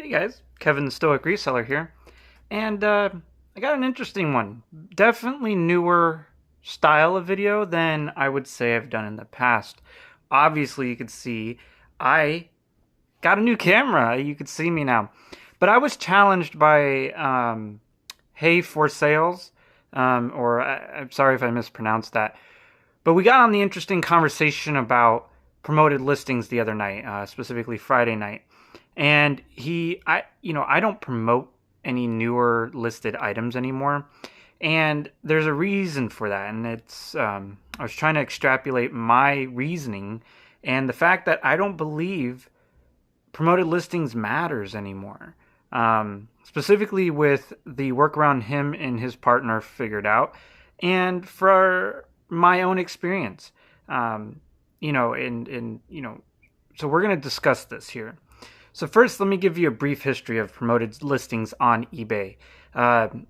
Hey guys, Kevin the Stoic Reseller here, and I got an interesting one. Definitely newer style of video than I would say I've done in the past. Obviously, you could see I got a new camera. You could see me now, but I was challenged by Hey for Sales, I'm sorry if I mispronounced that, but we got on the interesting conversation about promoted listings the other night, specifically Friday night. And I don't promote any newer listed items anymore. And there's a reason for that. And I was trying to extrapolate my reasoning and the fact that I don't believe promoted listings matters anymore. Specifically with the workaround him and his partner figured out, and for my own experience. Um, so we're going to discuss this here. So first, let me give you a brief history of promoted listings on eBay.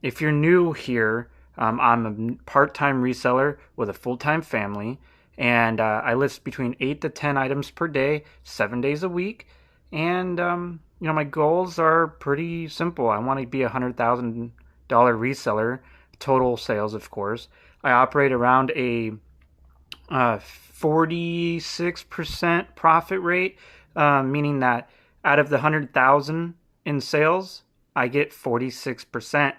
If you're new here, I'm a part-time reseller with a full-time family, and I list between 8 to 10 items per day, 7 days a week. And my goals are pretty simple. I want to be $100,000 reseller, total sales, of course. I operate around a 46% profit rate, meaning that out of the 100,000 in sales, I get 46%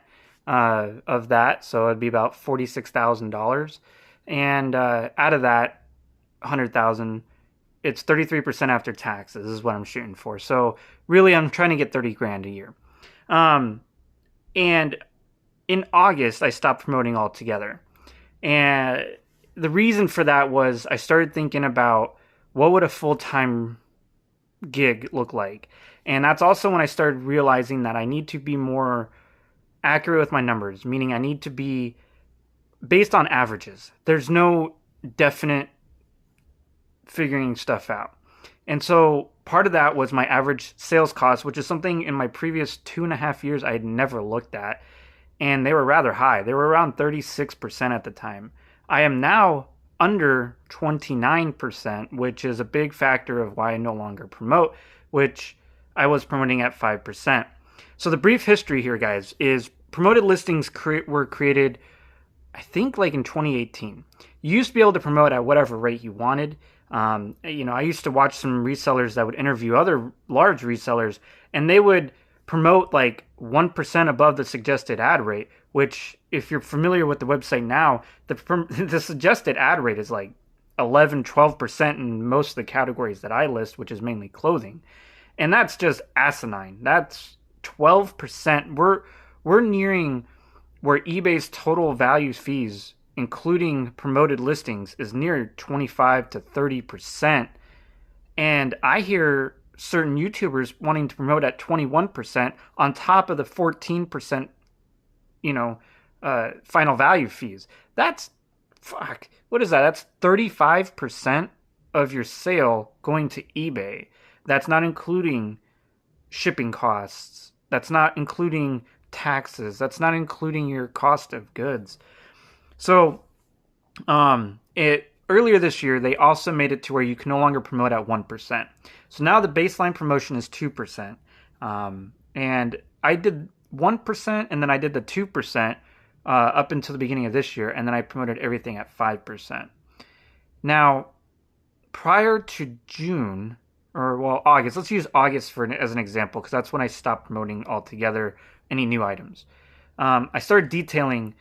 of that, so it'd be about $46,000. And out of that 100,000, it's 33% after taxes is what I'm shooting for. So really, I'm trying to get 30 grand a year. And in August, I stopped promoting altogether. And the reason for that was I started thinking about what would a full-time gig look like. And that's also when I started realizing that I need to be more accurate with my numbers, meaning I need to be based on averages. There's no definite figuring stuff out. And so part of that was my average sales cost, which is something in my previous 2.5 years I had never looked at. And they were rather high. They were around 36% at the time. I am now under 29%, which is a big factor of why I no longer promote, which I was promoting at 5%. So the brief history here, guys, is promoted listings were created, I think, like in 2018. You used to be able to promote at whatever rate you wanted. I used to watch some resellers that would interview other large resellers, and they would promote like 1% above the suggested ad rate, which, if you're familiar with the website now, the suggested ad rate is like 11, 12% in most of the categories that I list, which is mainly clothing. And that's just asinine. That's 12%. We're nearing where eBay's total value fees, including promoted listings, is near 25 to 30%. And I hear certain YouTubers wanting to promote at 21% on top of the 14%, final value fees. That's, fuck, what is that? That's 35% of your sale going to eBay. That's not including shipping costs. That's not including taxes. That's not including your cost of goods. So, earlier this year, they also made it to where you can no longer promote at 1%. So now the baseline promotion is 2%. And I did 1%, and then I did the 2% up until the beginning of this year, and then I promoted everything at 5%. Now, prior to June, August, let's use August as an example, because that's when I stopped promoting altogether any new items. I started detailing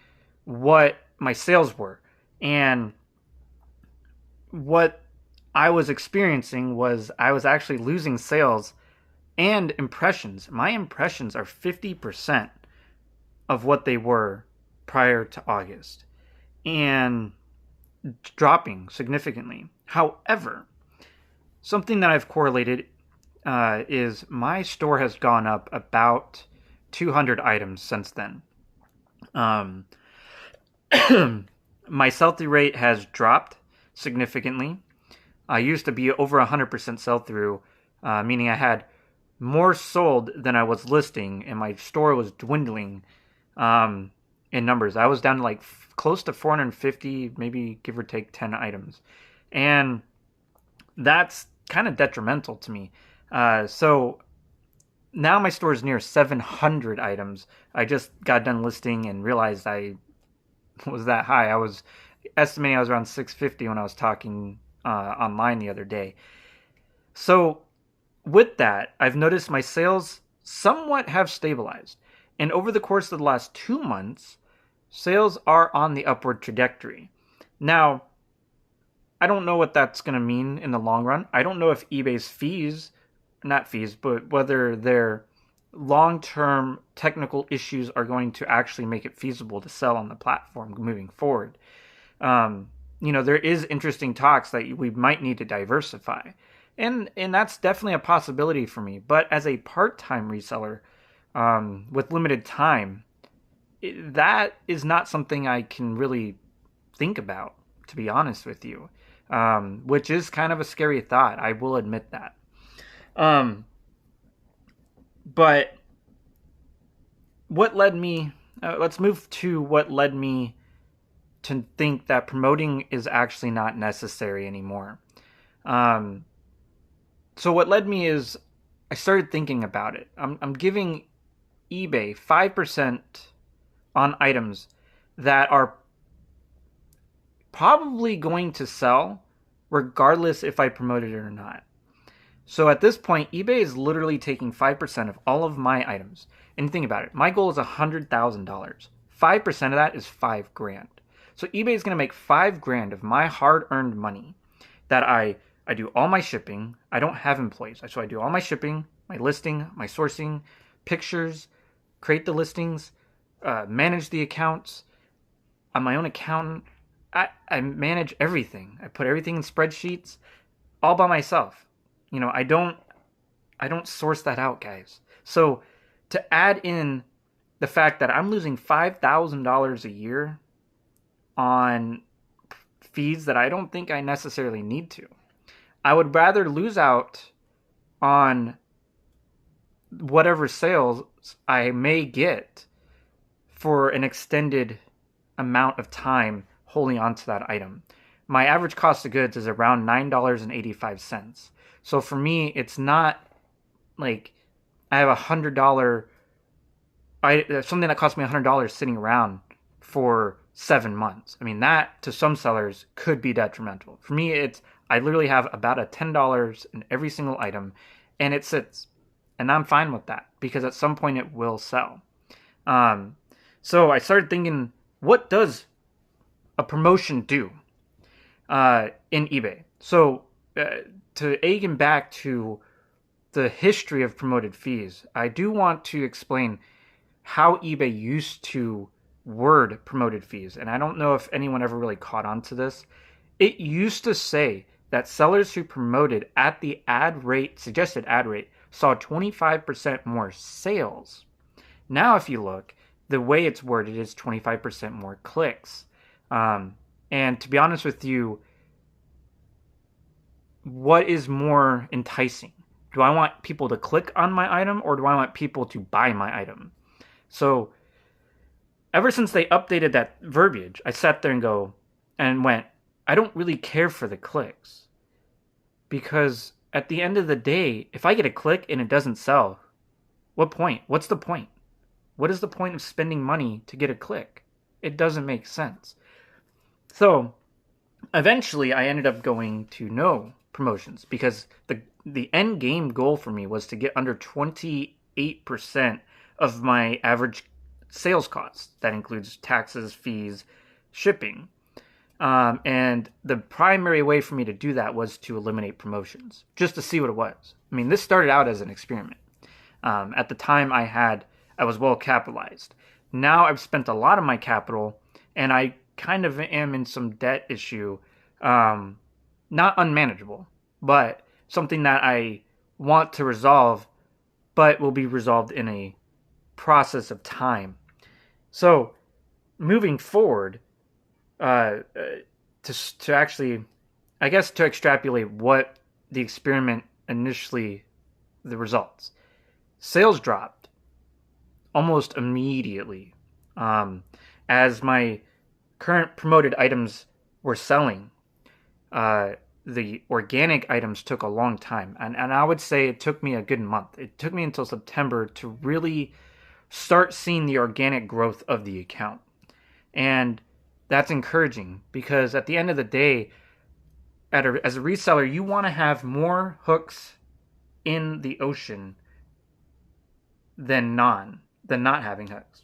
what my sales were, and what I was experiencing was I was actually losing sales and impressions. My impressions are 50% of what they were prior to August, and dropping significantly. However, something that I've correlated is my store has gone up about 200 items since then. My sell-through rate has dropped significantly. I used to be over 100% sell-through, meaning I had more sold than I was listing, and my store was dwindling in numbers. I was down to like close to 450, maybe give or take 10 items. And that's kind of detrimental to me. So now my store is near 700 items. I just got done listing and realized I was that high. I was estimating I was around 650 when I was talking online the other day. So with that, I've noticed my sales somewhat have stabilized. And over the course of the last 2 months, sales are on the upward trajectory. Now, I don't know what that's going to mean in the long run. I don't know if eBay's fees, not fees, but whether their long term technical issues are going to actually make it feasible to sell on the platform moving forward. There is interesting talks that we might need to diversify. And that's definitely a possibility for me. But as a part-time reseller with limited time, that is not something I can really think about, to be honest with you, which is kind of a scary thought. I will admit that. But what led me, let's move to what led me to think that promoting is actually not necessary anymore. So what led me is I started thinking about it. I'm giving eBay 5% on items that are probably going to sell regardless if I promote it or not. So at this point, eBay is literally taking 5% of all of my items. And think about it. My goal is $100,000. 5% of that is $5,000. So eBay is going to make $5,000 of my hard-earned money that I do all my shipping. I don't have employees. So I do all my shipping, my listing, my sourcing, pictures, create the listings, manage the accounts. I'm my own accountant. I manage everything. I put everything in spreadsheets all by myself. I don't source that out, guys. So to add in the fact that I'm losing $5,000 a year on fees that I don't think I necessarily need to, I would rather lose out on whatever sales I may get for an extended amount of time holding on to that item. My average cost of goods is around $9.85. So for me, it's not like I have $100, something that cost me $100 sitting around for 7 months. I mean, that to some sellers could be detrimental. For me, I literally have about a $10 in every single item, and it sits. And I'm fine with that because at some point it will sell. So I started thinking, what does a promotion do in eBay? So to egg back to the history of promoted fees, I do want to explain how eBay used to word promoted fees. And I don't know if anyone ever really caught on to this. It used to say that sellers who promoted at the suggested ad rate, saw 25% more sales. Now, if you look, the way it's worded is 25% more clicks. And to be honest with you, what is more enticing? Do I want people to click on my item or do I want people to buy my item? So ever since they updated that verbiage, I sat there and went, I don't really care for the clicks. Because at the end of the day, if I get a click and it doesn't sell, what point? What's the point? What is the point of spending money to get a click? It doesn't make sense. So eventually I ended up going to no promotions because the end game goal for me was to get under 28% of my average sales costs. That includes taxes, fees, shipping. And the primary way for me to do that was to eliminate promotions, just to see what it was. I mean, this started out as an experiment. At the time I was well capitalized. Now I've spent a lot of my capital and I kind of am in some debt issue, not unmanageable, but something that I want to resolve, but will be resolved in a process of time. So moving forward, to actually, I guess, to extrapolate what the experiment initially, the results. Sales dropped almost immediately as my current promoted items were selling. The the organic items took a long time. And I would say it took me a good month. It took me until September to really start seeing the organic growth of the account. And that's encouraging because at the end of the day, as a reseller, you want to have more hooks in the ocean than not having hooks.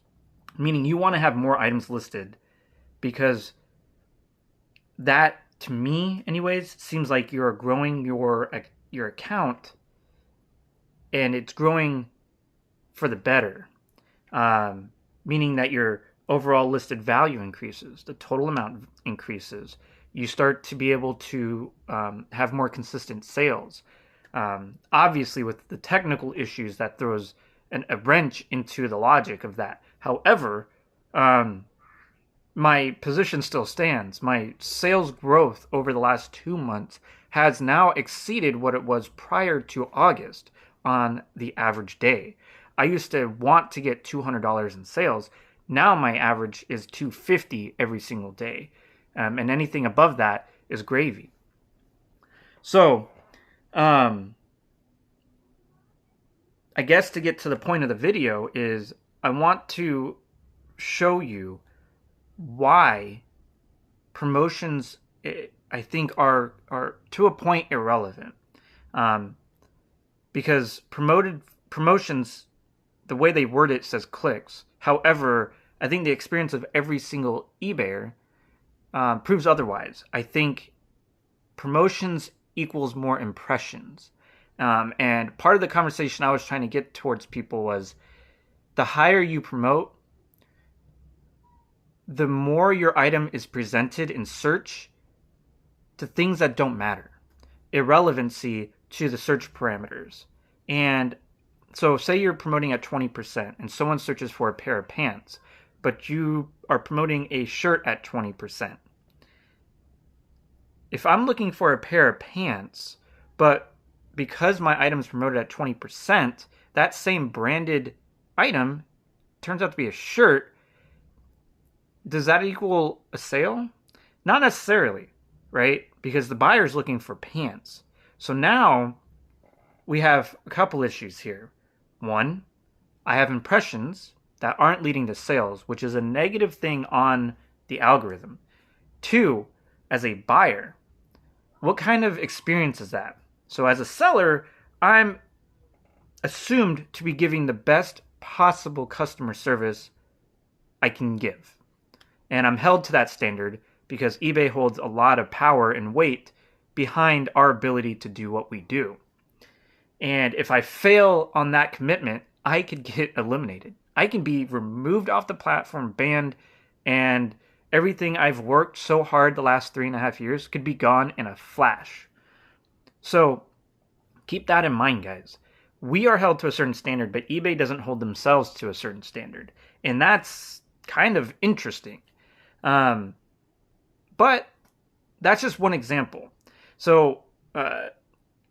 Meaning you want to have more items listed because that, to me anyways, seems like you're growing your account and it's growing for the better. Meaning that your overall listed value increases, the total amount increases. You start to be able to have more consistent sales. Obviously, with the technical issues, that throws a wrench into the logic of that. However, my position still stands. My sales growth over the last 2 months has now exceeded what it was prior to August on the average day. I used to want to get $200 in sales. Now my average is $250 every single day. And anything above that is gravy. So, I guess to get to the point of the video is I want to show you why promotions, I think, are to a point irrelevant. Because promotions, the way they word it says clicks. However, I think the experience of every single eBayer proves otherwise. I think promotions equals more impressions. And part of the conversation I was trying to get towards people was the higher you promote, the more your item is presented in search to things that don't matter. Irrelevancy to the search parameters. And so say you're promoting at 20% and someone searches for a pair of pants, but you are promoting a shirt at 20%. If I'm looking for a pair of pants, but because my item is promoted at 20%, that same branded item turns out to be a shirt, does that equal a sale? Not necessarily, right? Because the buyer's looking for pants. So now we have a couple issues here. One, I have impressions that aren't leading to sales, which is a negative thing on the algorithm. Two, as a buyer, what kind of experience is that? So as a seller, I'm assumed to be giving the best possible customer service I can give. And I'm held to that standard because eBay holds a lot of power and weight behind our ability to do what we do. And if I fail on that commitment, I could get eliminated. I can be removed off the platform, banned, and everything I've worked so hard the last 3.5 years could be gone in a flash. So keep that in mind, guys. We are held to a certain standard, but eBay doesn't hold themselves to a certain standard. And that's kind of interesting. But that's just one example. So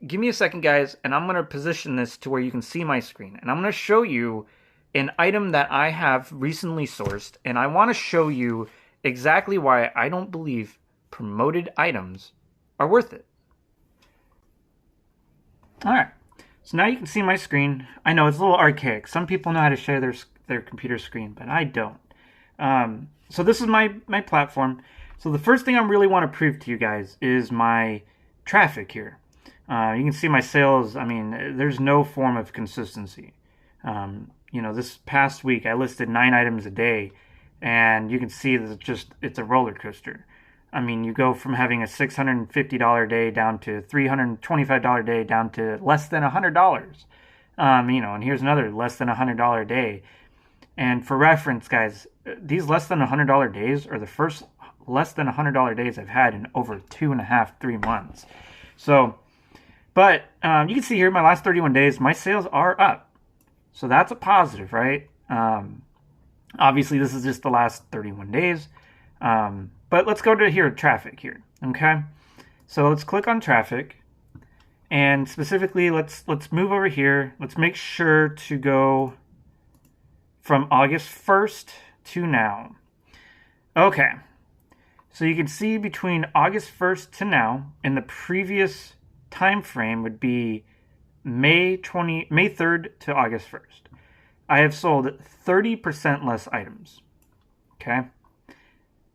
give me a second, guys, and I'm going to position this to where you can see my screen. And I'm going to show you an item that I have recently sourced, and I want to show you exactly why I don't believe promoted items are worth it. All right, so now you can see my screen. I know it's a little archaic. Some people know how to share their computer screen, but I don't. So this is my platform. So the first thing I really want to prove to you guys is my traffic here. You can see my sales. I mean, there's no form of consistency. This past week I listed 9 items a day, and you can see that it's a roller coaster. I mean, you go from having a $650 day down to $325 day down to less than $100. And here's another less than $100 day. And for reference, guys, these less than $100 days are the first less than $100 days I've had in over 3 months. So, but you can see here, my last 31 days, my sales are up. So that's a positive, right? Obviously, this is just the last 31 days. But let's go to here, traffic here, okay? So let's click on traffic. And specifically, let's move over here. Let's make sure to go from August 1st to now. Okay. So you can see between August 1st to now, and the previous time frame would be May 3rd to August 1st. I have sold 30% less items. Okay.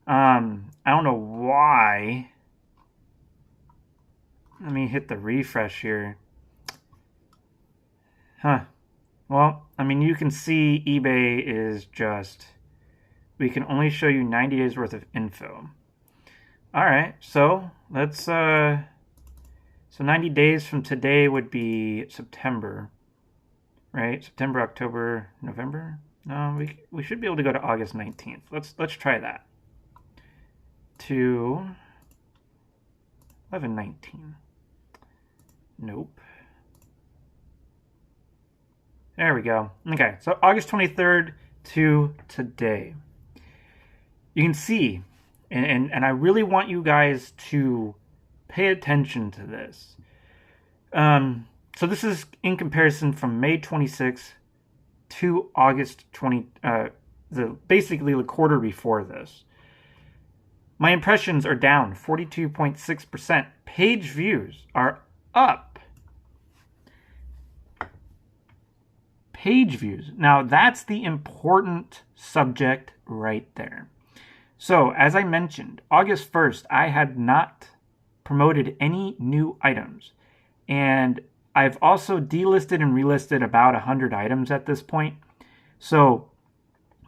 I don't know why. Let me hit the refresh here. Huh. Well, I mean, you can see eBay is just, we can only show you 90 days worth of info. All right, so let's, so 90 days from today would be September, right? September, October, November. No, we should be able to go to August 19th. Let's try that. To 11/19. Nope. There we go. Okay, so August 23rd to today. You can see, and I really want you guys to pay attention to this. So this is in comparison from May 26th to August 20, basically the quarter before this. My impressions are down 42.6%. Page views are up. Page views. Now that's the important subject right there. So as I mentioned, August 1st, I had not promoted any new items. And I've also delisted and relisted about 100 items at this point. So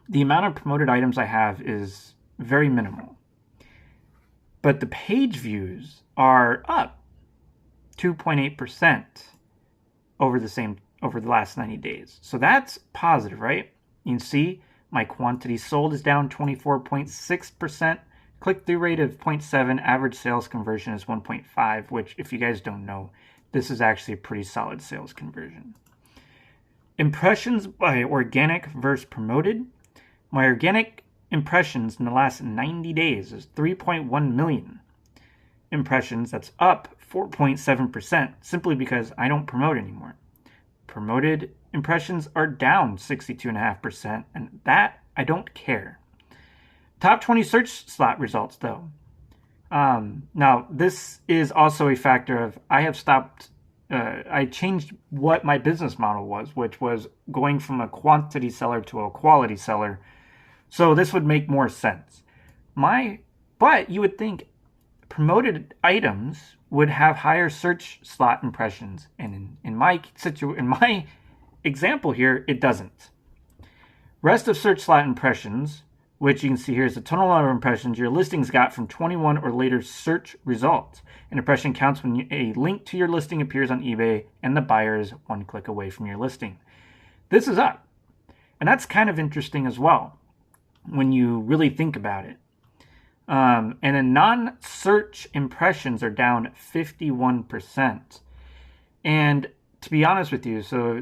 the amount of promoted items I have is very minimal. But the page views are up 2.8% over the last 90 days. So that's positive, right? You can see my quantity sold is down 24.6%. Click-through rate of 0.7. Average sales conversion is 1.5, which, if you guys don't know, this is actually a pretty solid sales conversion. Impressions by organic versus promoted. My organic impressions in the last 90 days is 3.1 million impressions. That's up 4.7%, simply because I don't promote anymore. Promoted impressions are down 62.5%, and that I don't care. Top 20 search slot results, though. Now, this is also a factor of I have stopped, I changed what my business model was, which was going from a quantity seller to a quality seller. So this would make more sense. But you would think promoted items would have higher search slot impressions, and in my example here, it doesn't. Rest of search slot impressions, which you can see here is the total number of impressions your listings got from 21 or later search results. An impression counts when a link to your listing appears on eBay and the buyer is one click away from your listing. This is up, and that's kind of interesting as well when you really think about it. And then non-search impressions are down 51%. And to be honest with you, so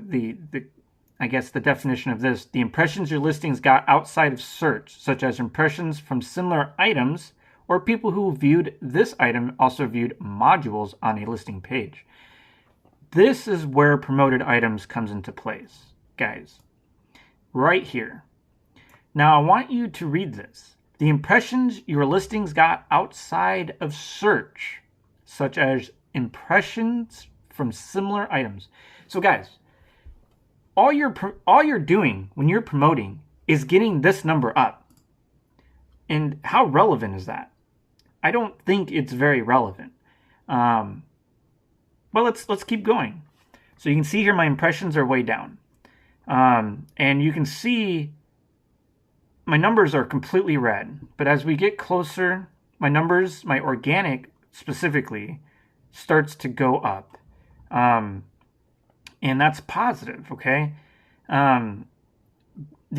I guess the definition of this, the impressions your listings got outside of search, such as impressions from similar items, or people who viewed this item also viewed modules on a listing page. This is where promoted items comes into place, guys. Right here. Now I want you to read this. The impressions your listings got outside of search, such as impressions from similar items. So guys, all you're doing when you're promoting is getting this number up. And how relevant is that? I don't think it's very relevant. But let's keep going. So you can see here my impressions are way down. And you can see my numbers are completely red, but as we get closer, my numbers, my organic specifically, starts to go up. And that's positive, okay? The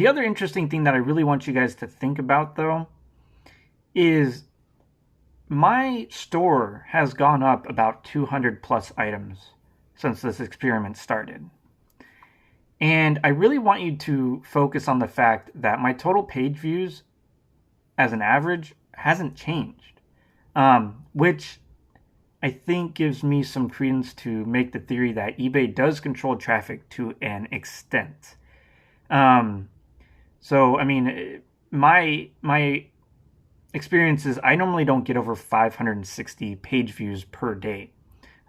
other interesting thing that I really want you guys to think about, though, is my store has gone up about 200 plus items since this experiment started. And I really want you to focus on the fact that my total page views as an average hasn't changed, which I think gives me some credence to make the theory that eBay does control traffic to an extent. So, I mean, my experience is I normally don't get over 560 page views per day.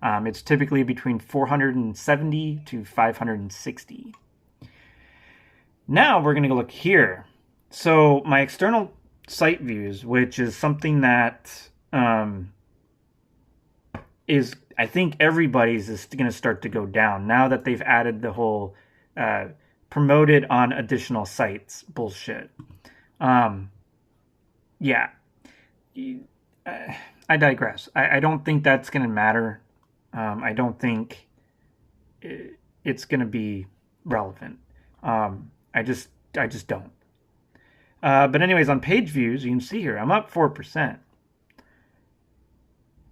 It's typically between 470 to 560. Now we're going to look here. So my external site views, which is something that is, I think everybody's is going to start to go down now that they've added the whole promoted on additional sites bullshit. Yeah. I digress. I don't think that's going to matter. I don't think it's going to be relevant. I just don't. But anyways, on page views, you can see here, I'm up 4%.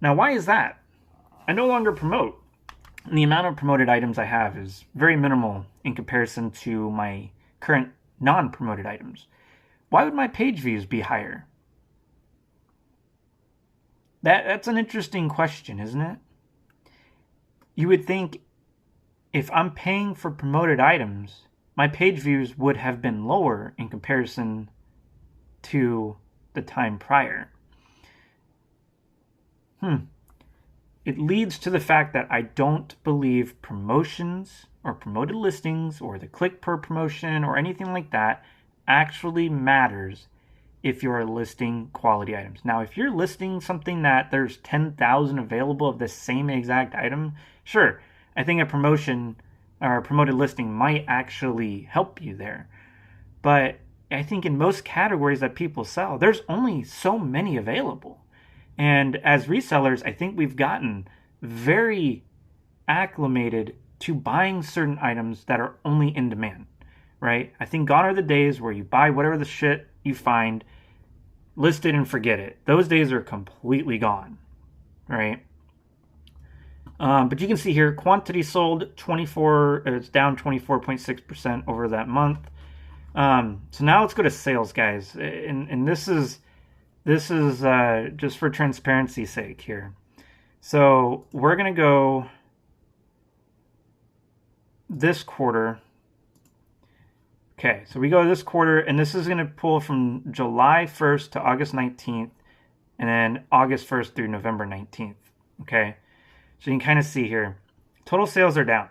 Now, why is that? I no longer promote. And the amount of promoted items I have is very minimal in comparison to my current non-promoted items. Why would my page views be higher? That's an interesting question, isn't it? You would think if I'm paying for promoted items, my page views would have been lower in comparison to the time prior. It leads to the fact that I don't believe promotions or promoted listings or the click per promotion or anything like that actually matters if you're listing quality items. Now, if you're listing something that there's 10,000 available of the same exact item, sure, I think a promotion or a promoted listing might actually help you there. But I think in most categories that people sell, there's only so many available. And as resellers, I think we've gotten very acclimated to buying certain items that are only in demand, right? I think gone are the days where you buy whatever the shit you find, list it and forget it. Those days are completely gone, right? But you can see here, quantity sold it's down 24.6% over that month. So now let's go to sales, guys. And this is just for transparency's sake here. So we're going to go this quarter. Okay, so we go this quarter, and this is going to pull from July 1st to August 19th, and then August 1st through November 19th. Okay, so you can kind of see here, total sales are down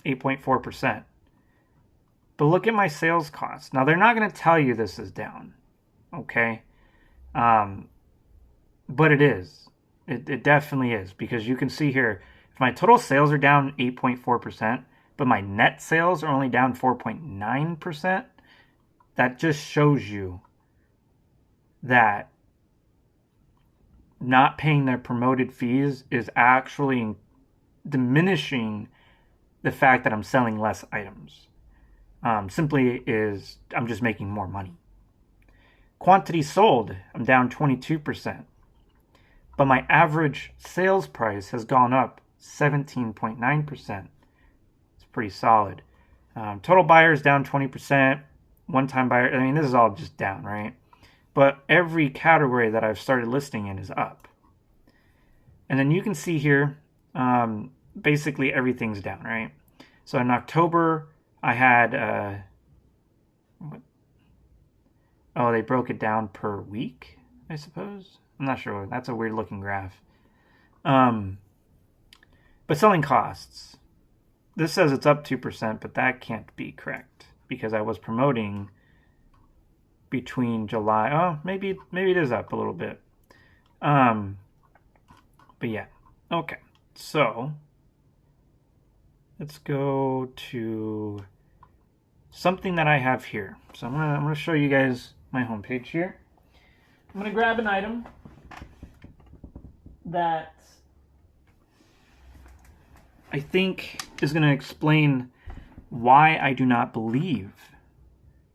8.4%. But look at my sales costs. Now, they're not going to tell you this is down, okay? But it is. It definitely is, because you can see here, if my total sales are down 8.4%, but my net sales are only down 4.9%, that just shows you that not paying their promoted fees is actually diminishing the fact that I'm selling less items. Simply is I'm just making more money. Quantity sold, I'm down 22%. But my average sales price has gone up 17.9%. It's pretty solid. Total buyers down 20%. One-time buyer, I mean, this is all just down, right? But every category that I've started listing in is up. And then you can see here, basically everything's down, right? So in October, I had, they broke it down per week, I suppose. I'm not sure. That's a weird looking graph. But selling costs. This says it's up 2%, but that can't be correct because I was promoting between July. Oh, maybe it is up a little bit. But yeah. Okay. So let's go to something that I have here. So I'm gonna show you guys my homepage here. I'm gonna grab an item that I think is going to explain why I do not believe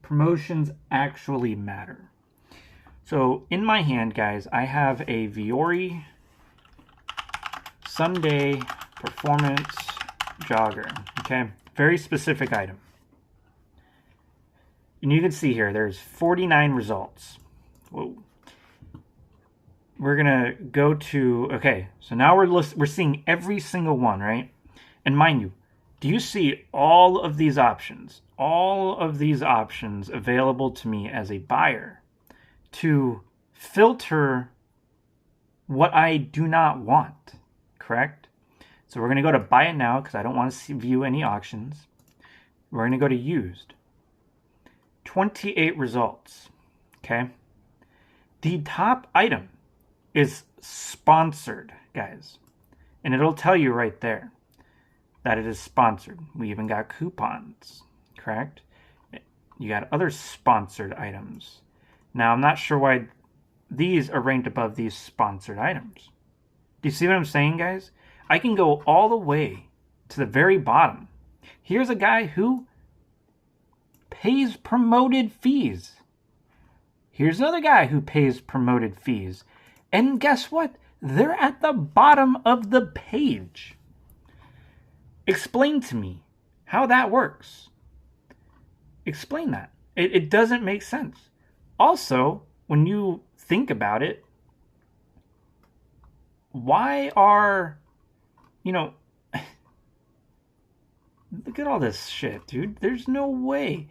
promotions actually matter. So in my hand, guys, I have a Viore Sunday Performance Jogger. Okay, very specific item. And you can see here, there's 49 results. Whoa. We're gonna go to, okay, so now we're seeing every single one, right? And mind you, do you see all of these options? All of these options available to me as a buyer to filter what I do not want, correct? So we're going to go to buy it now because I don't want to view any auctions. We're going to go to used. 28 results, okay? The top item is sponsored, guys. And it'll tell you right there that it is sponsored. We even got coupons, correct? You got other sponsored items. Now, I'm not sure why these are ranked above these sponsored items. Do you see what I'm saying, guys? I can go all the way to the very bottom. Here's a guy who pays promoted fees. Here's another guy who pays promoted fees. And guess what? They're at the bottom of the page. Explain to me how that works. Explain that. It doesn't make sense. Also, when you think about it, why are, look at all this shit, dude. There's no way.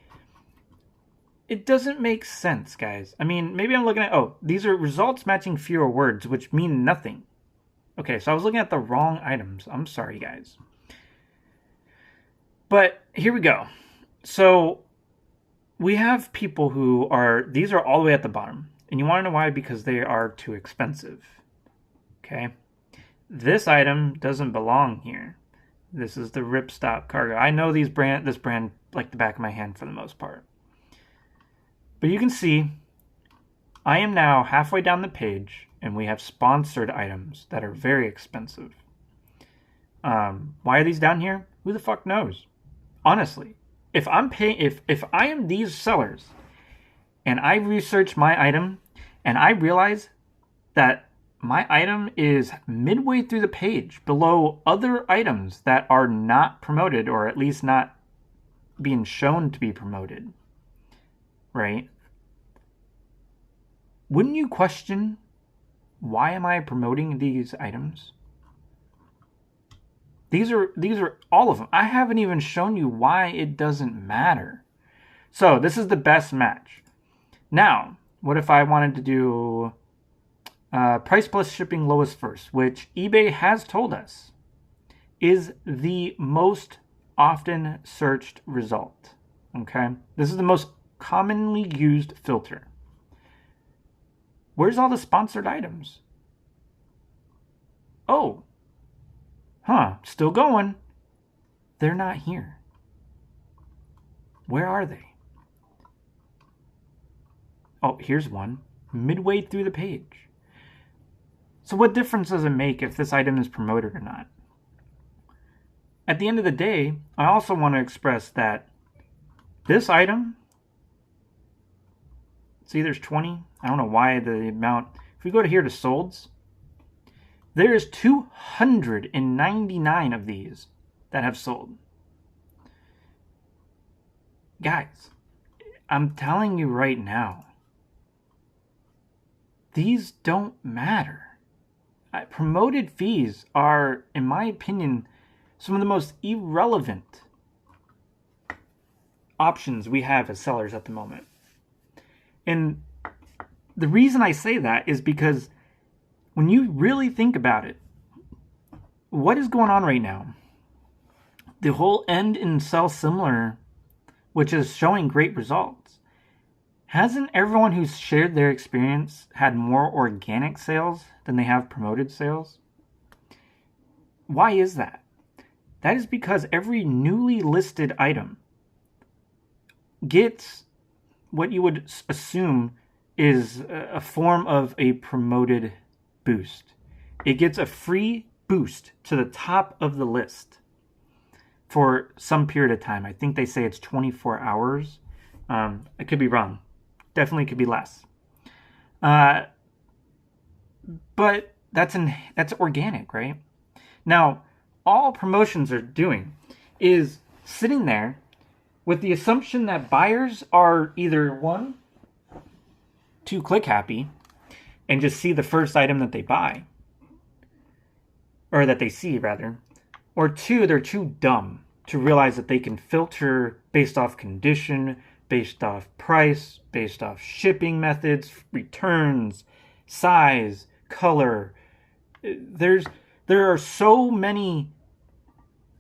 It doesn't make sense, guys. I mean, maybe I'm looking at, these are results matching fewer words, which mean nothing. Okay, so I was looking at the wrong items. I'm sorry, guys. But here we go. So we have people who these are all the way at the bottom. And you want to know why? Because they are too expensive. Okay? This item doesn't belong here. This is the ripstop cargo. I know this brand like the back of my hand for the most part. But you can see, I am now halfway down the page, and we have sponsored items that are very expensive. Why are these down here? Who the fuck knows? Honestly, if I am these sellers, and I research my item, and I realize that my item is midway through the page, below other items that are not promoted, or at least not being shown to be promoted, right? Wouldn't you question, why am I promoting these items? These are all of them. I haven't even shown you why it doesn't matter. So this is the best match. Now, what if I wanted to do price plus shipping lowest first, which eBay has told us is the most often searched result. Okay? This is the most commonly used filter. Where's all the sponsored items? Oh. Still going. They're not here. Where are they? Oh, here's one. Midway through the page. So what difference does it make if this item is promoted or not? At the end of the day, I also want to express that this item, see there's 20. I don't know why the amount. If we go to here to solds, there's 299 of these that have sold. Guys, I'm telling you right now, these don't matter. Promoted fees are, in my opinion, some of the most irrelevant options we have as sellers at the moment. And the reason I say that is because when you really think about it, what is going on right now? The whole end and sell similar, which is showing great results. Hasn't everyone who's shared their experience had more organic sales than they have promoted sales? Why is that? That is because every newly listed item gets what you would assume is a form of a promoted boost. It gets a free boost to the top of the list for some period of time. I think they say it's 24 hours. I could be wrong. Definitely could be less. But that's organic, right? Now, all promotions are doing is sitting there with the assumption that buyers are either one, too click happy and just see the first item that they buy, or that they see rather, or two, they're too dumb to realize that they can filter based off condition, based off price, based off shipping methods, returns, size, color. There are so many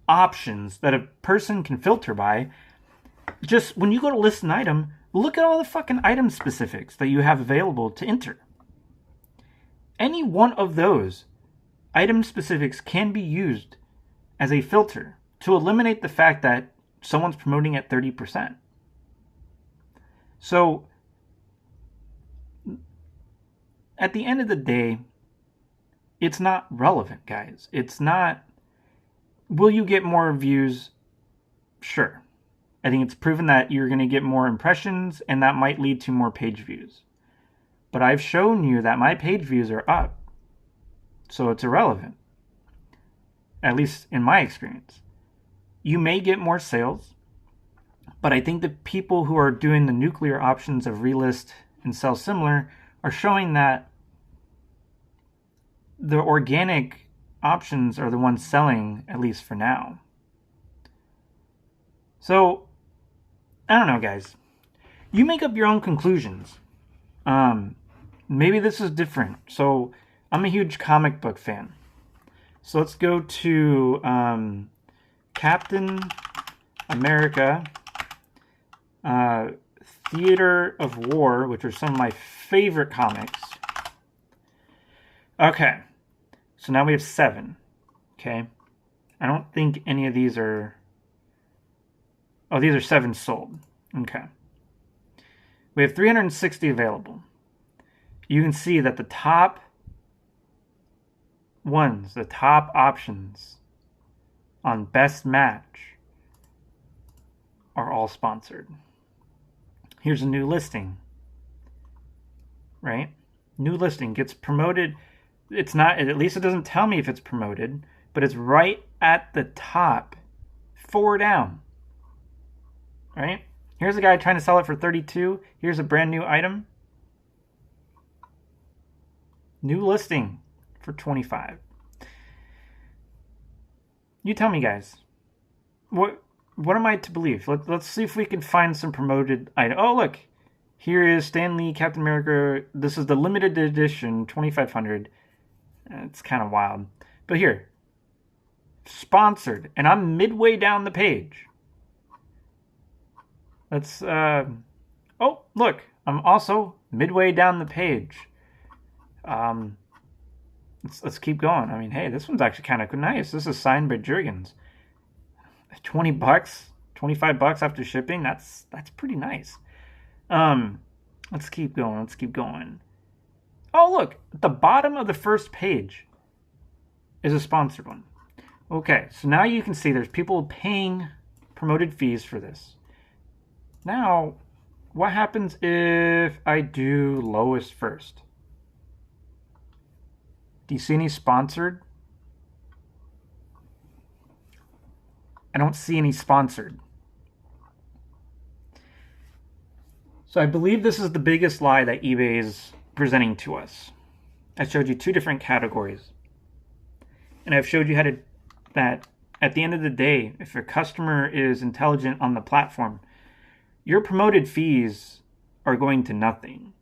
options that a person can filter by. Just when you go to list an item, look at all the fucking item specifics that you have available to enter. Any one of those item specifics can be used as a filter to eliminate the fact that someone's promoting at 30%. So at the end of the day, it's not relevant, guys. It's not, will you get more views? Sure. I think it's proven that you're going to get more impressions, and that might lead to more page views. But I've shown you that my page views are up. So it's irrelevant. At least in my experience. You may get more sales, but I think the people who are doing the nuclear options of relist and sell similar are showing that the organic options are the ones selling, at least for now. So, I don't know, guys. You make up your own conclusions. Maybe this is different. So, I'm a huge comic book fan. So let's go to Captain America, Theater of War, which are some of my favorite comics. Okay, so now we have 7. Okay, I don't think any of these are... Oh, these are 7 sold. Okay. We have 360 available. You can see that the top ones, the top options on best match are all sponsored. Here's a new listing, right? New listing gets promoted. It's not, at least it doesn't tell me if it's promoted, but it's right at the top, 4 down, right? Here's a guy trying to sell it for 32. Here's a brand new item. New listing for 25. You tell me, guys. What am I to believe? Let's see if we can find some promoted item. Oh, look. Here is Stan Lee, Captain America. This is the limited edition, 2500. It's kind of wild. But here. Sponsored. And I'm midway down the page. Let's, oh, look. I'm also midway down the page. Let's keep going. I mean, hey, this one's actually kind of nice. This is signed by Jurgens. $20, $25 after shipping. That's pretty nice. Let's keep going. Let's keep going. Oh, look, at the bottom of the first page is a sponsored one. Okay, so now you can see there's people paying promoted fees for this. Now, what happens if I do lowest first? Do you see any sponsored? I don't see any sponsored. So I believe this is the biggest lie that eBay is presenting to us. I showed you 2 different categories. And I've showed you how to, that at the end of the day, if a customer is intelligent on the platform, your promoted fees are going to nothing.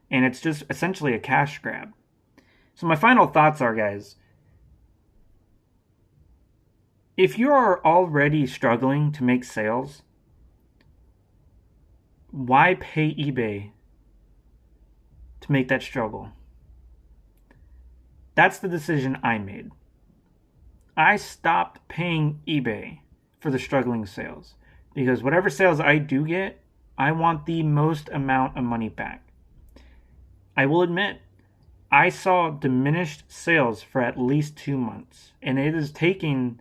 And it's just essentially a cash grab. So my final thoughts are, guys, if you are already struggling to make sales, why pay eBay to make that struggle? That's the decision I made. I stopped paying eBay for the struggling sales because whatever sales I do get, I want the most amount of money back. I will admit, I saw diminished sales for at least 2 months, and it is taking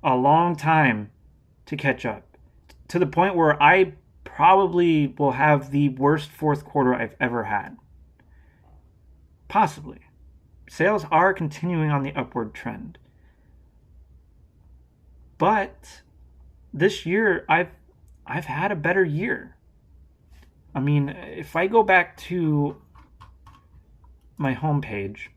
a long time to catch up, to the point where I probably will have the worst fourth quarter I've ever had. Possibly. Sales are continuing on the upward trend. But this year, I've had a better year. I mean, if I go back to my homepage,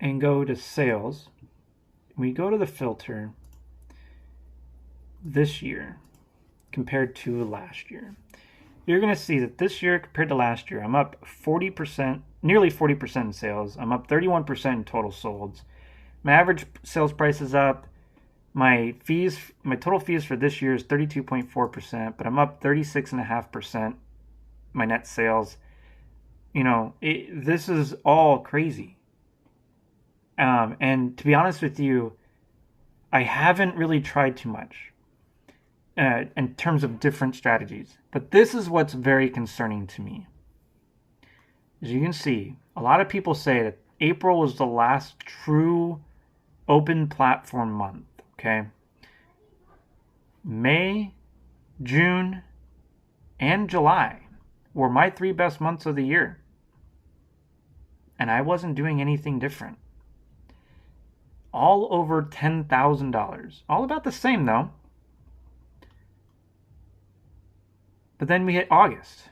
and go to sales, we go to the filter this year. compared to last year. You're going to see that this year compared to last year, I'm up 40%, nearly 40% in sales. I'm up 31% in total solds. My average sales price is up. My total fees for this year is 32.4%, but I'm up 36.5%. My net sales, this is all crazy. And to be honest with you, I haven't really tried too much in terms of different strategies. But this is what's very concerning to me. As you can see, a lot of people say that April was the last true open platform month, okay? May, June, and July were my 3 best months of the year. And I wasn't doing anything different. All over $10,000. All about the same, though. But then we hit August,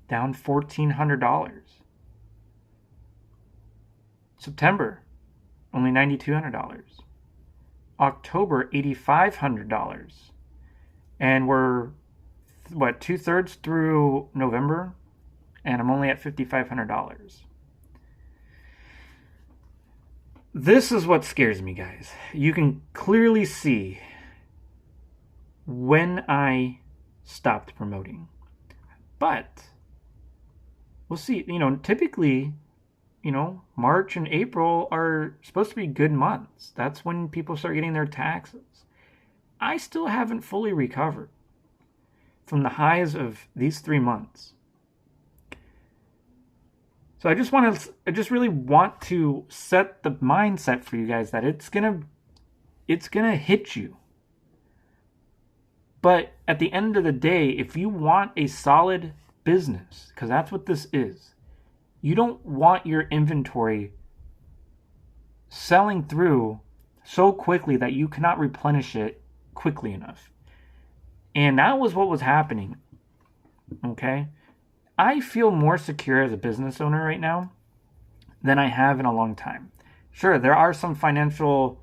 down $1,400. September, only $9,200. October, $8,500. And we're, 2/3 through November? And I'm only at $5,500. This is what scares me, guys. You can clearly see when I stopped promoting. But we'll see. Typically, March and April are supposed to be good months. That's when people start getting their taxes. I still haven't fully recovered from the highs of these 3 months. So I just really want to set the mindset for you guys that it's gonna hit you. But at the end of the day, if you want a solid business, because that's what this is, you don't want your inventory selling through so quickly that you cannot replenish it quickly enough. And that was what was happening. Okay? I feel more secure as a business owner right now than I have in a long time. Sure, there are some financial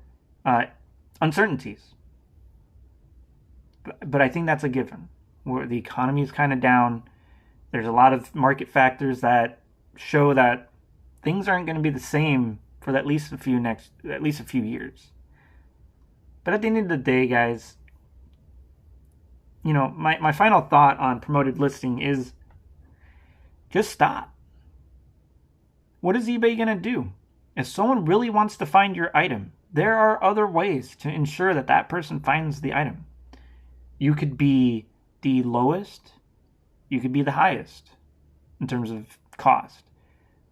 uncertainties. But I think that's a given. Where the economy is kind of down. There's a lot of market factors that show that things aren't going to be the same for at least a few years. But at the end of the day, guys, my final thought on promoted listing is just stop. What is eBay going to do? If someone really wants to find your item, there are other ways to ensure that that person finds the item. You could be the lowest. You could be the highest in terms of cost.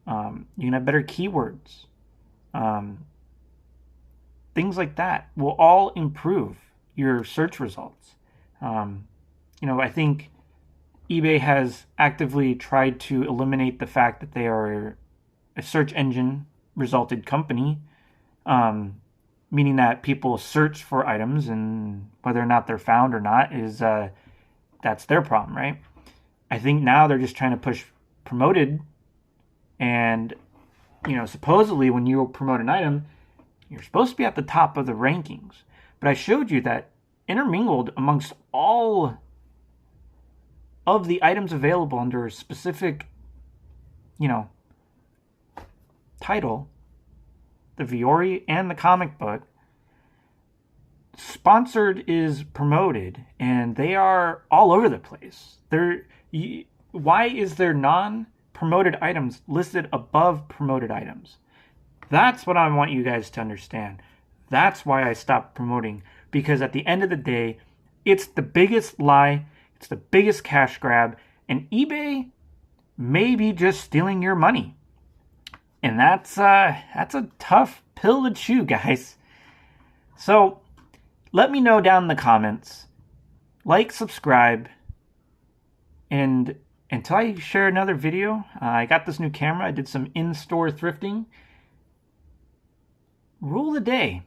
You can have better keywords. Things like that will all improve your search results. I think eBay has actively tried to eliminate the fact that they are a search engine resulted company, meaning that people search for items and whether or not they're found or not is that's their problem, right? I think now they're just trying to push promoted, and supposedly when you promote an item, you're supposed to be at the top of the rankings. But I showed you that intermingled amongst all of the items available under a specific, title, the Viore and the comic book, sponsored is promoted, and they are all over the place. Why is there non-promoted items listed above promoted items? That's what I want you guys to understand. That's why I stopped promoting, because at the end of the day, it's the biggest lie, it's the biggest cash grab, and eBay may be just stealing your money. And that's a tough pill to chew, guys. So let me know down in the comments. Like, subscribe, and until I share another video, I got this new camera. I did some in-store thrifting. Rule of the day: